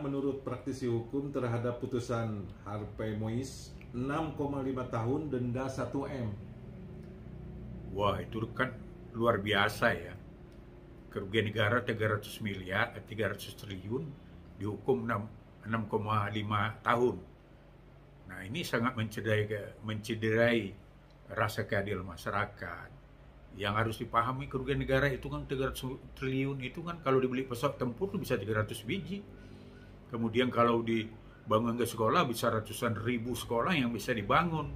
menurut praktisi hukum terhadap putusan Harvey Moise 6,5 tahun denda 1 M? Wah, itu kan luar biasa ya. Kerugian negara 300 miliar, 300 triliun, dihukum 6,5 tahun. Nah, ini sangat mencederai rasa keadilan masyarakat. Yang harus dipahami, kerugian negara itu kan 300 triliun itu kan kalau dibeli pesawat tempur itu bisa 300 biji. Kemudian kalau dibangun ke sekolah bisa ratusan ribu sekolah yang bisa dibangun.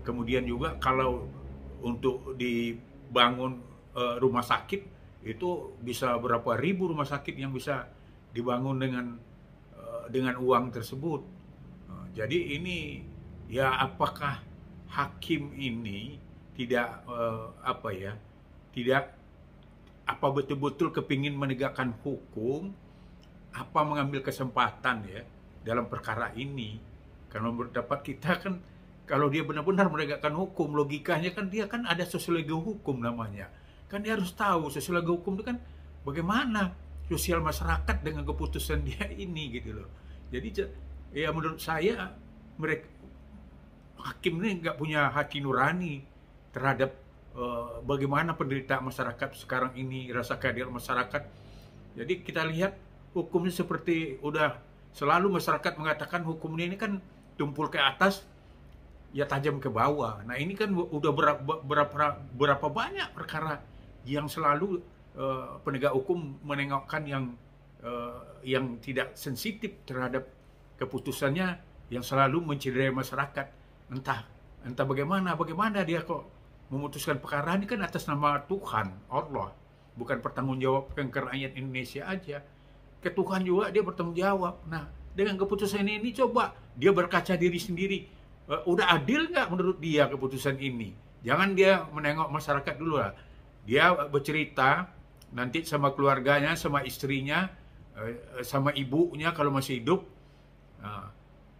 Kemudian juga kalau untuk dibangun rumah sakit itu bisa berapa ribu rumah sakit yang bisa dibangun dengan uang tersebut. Jadi ini ya, apakah hakim ini tidak betul-betul kepingin menegakkan hukum, apa mengambil kesempatan ya dalam perkara ini? Karena menurut pendapat kita kan, kalau dia benar-benar menegakkan hukum, logikanya kan dia kan ada sosiologi hukum namanya. Kan dia harus tahu sosiologi hukum itu kan bagaimana sosial masyarakat dengan keputusan dia ini gitu loh. Jadi ya menurut saya mereka hakim ini nggak punya hati nurani terhadap bagaimana penderitaan masyarakat sekarang ini, rasa keadilan masyarakat. Jadi kita lihat hukumnya seperti udah selalu masyarakat mengatakan hukum ini kan tumpul ke atas, ya tajam ke bawah. Nah ini kan udah berapa banyak perkara yang selalu penegak hukum menengokkan yang tidak sensitif terhadap keputusannya, yang selalu mencederai masyarakat. Entah bagaimana dia kok memutuskan perkara ini kan atas nama Tuhan Allah, bukan pertanggungjawabkan ke rakyat Indonesia aja, ke Tuhan juga dia bertanggung jawab. Nah dengan keputusan ini coba dia berkaca diri sendiri, udah adil nggak menurut dia keputusan ini? Jangan dia menengok masyarakat dulu lah. Dia bercerita nanti sama keluarganya, sama istrinya, sama ibunya kalau masih hidup.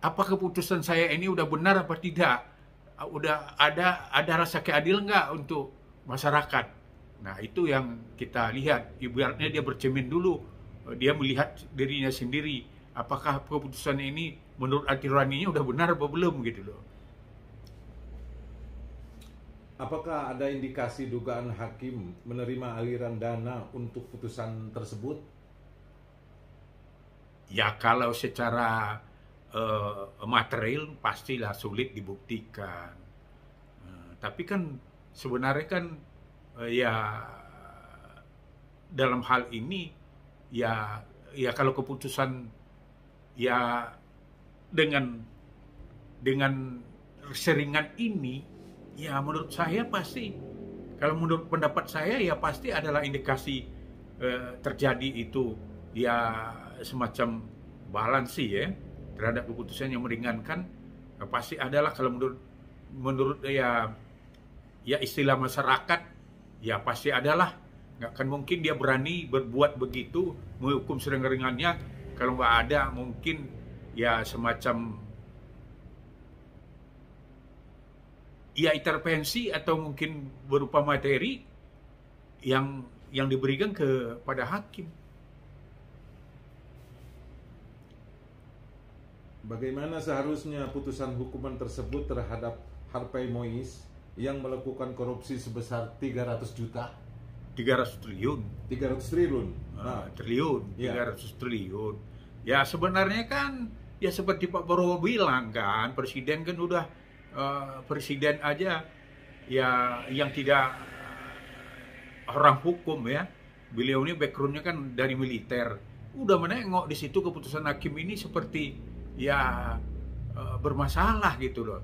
Apa keputusan saya ini udah benar apa tidak? Udah ada rasa keadilan nggak untuk masyarakat? Nah itu yang kita lihat. Ibaratnya dia bercermin dulu, dia melihat dirinya sendiri. Apakah keputusan ini menurut hati nuraninya udah benar apa belum gitu loh. Apakah ada indikasi dugaan hakim menerima aliran dana untuk putusan tersebut? Ya kalau secara material pastilah sulit dibuktikan. Tapi kan sebenarnya kan ya dalam hal ini ya kalau keputusan ya dengan seringan ini, ya menurut saya pasti, kalau menurut pendapat saya ya pasti adalah indikasi terjadi itu ya semacam balansi ya terhadap keputusan yang meringankan. Pasti adalah kalau menurut ya istilah masyarakat ya pasti adalah, nggak akan mungkin dia berani berbuat begitu menghukum seringan-ringannya kalau nggak ada mungkin ya semacam ya intervensi atau mungkin berupa materi yang diberikan kepada hakim. Bagaimana seharusnya putusan hukuman tersebut terhadap Harvey Moise yang melakukan korupsi sebesar 300 juta? 300 triliun. 300 triliun. Triliun, Ya. 300 triliun. Ya sebenarnya kan ya seperti Pak Prabowo bilang kan, presiden kan udah presiden aja ya yang tidak orang hukum ya. Beliau ini backgroundnya kan dari militer. Udah menengok di situ keputusan hakim ini seperti ya bermasalah gitu loh,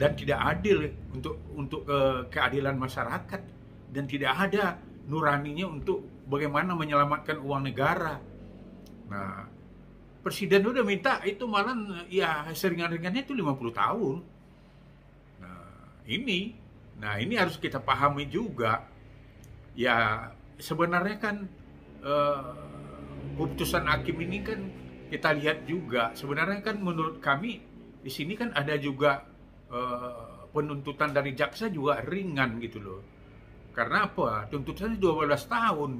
dan tidak adil untuk keadilan masyarakat, dan tidak ada nuraninya untuk bagaimana menyelamatkan uang negara. Nah presiden udah minta itu malah ya seringan-ringannya itu 50 tahun. Nah ini harus kita pahami juga ya, sebenarnya kan keputusan hakim ini kan kita lihat juga sebenarnya kan menurut kami di sini kan ada juga penuntutan dari jaksa juga ringan gitu loh. Karena apa? Tuntutannya 12 tahun.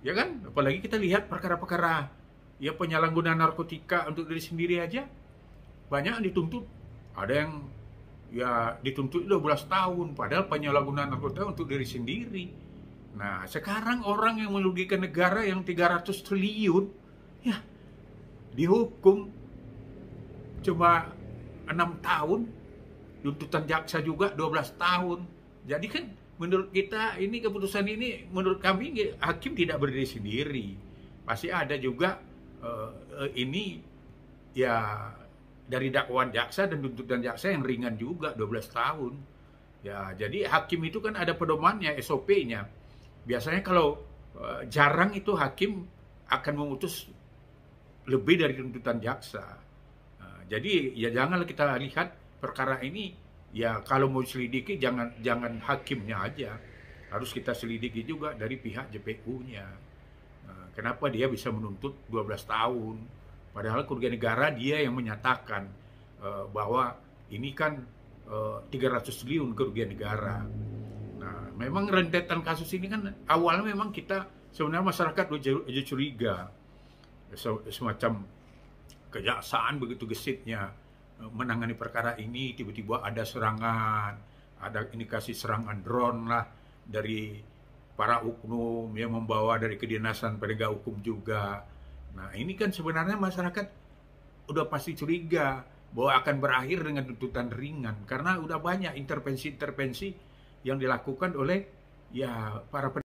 Ya kan? Apalagi kita lihat perkara-perkara ya penyalahgunaan narkotika untuk diri sendiri aja banyak yang dituntut. Ada yang ya dituntut 12 tahun, padahal penyalahgunaan narkotika untuk diri sendiri. Nah, sekarang orang yang merugikan negara yang 300 triliun, ya dihukum cuma 6 tahun, tuntutan jaksa juga 12 tahun. Jadi kan menurut kita ini keputusan ini, menurut kami hakim tidak berdiri sendiri. Pasti ada juga ini ya dari dakwaan jaksa dan tuntutan jaksa yang ringan juga 12 tahun. Ya, jadi hakim itu kan ada pedomannya, SOP-nya. Biasanya kalau jarang itu hakim akan memutus lebih dari tuntutan jaksa. Jadi ya janganlah kita lihat perkara ini ya kalau mau selidiki jangan hakimnya aja. Harus kita selidiki juga dari pihak JPU-nya. Kenapa dia bisa menuntut 12 tahun? Padahal kerugian negara dia yang menyatakan bahwa ini kan 300 triliun kerugian negara. Nah, memang rentetan kasus ini kan awalnya memang kita sebenarnya masyarakat udah curiga. Semacam kejaksaan begitu gesitnya menangani perkara ini, tiba-tiba ada serangan, ada indikasi serangan drone lah dari para oknum yang membawa dari kedinasan penegak hukum juga. Nah, ini kan sebenarnya masyarakat udah pasti curiga bahwa akan berakhir dengan tuntutan ringan karena udah banyak intervensi-intervensi yang dilakukan oleh ya para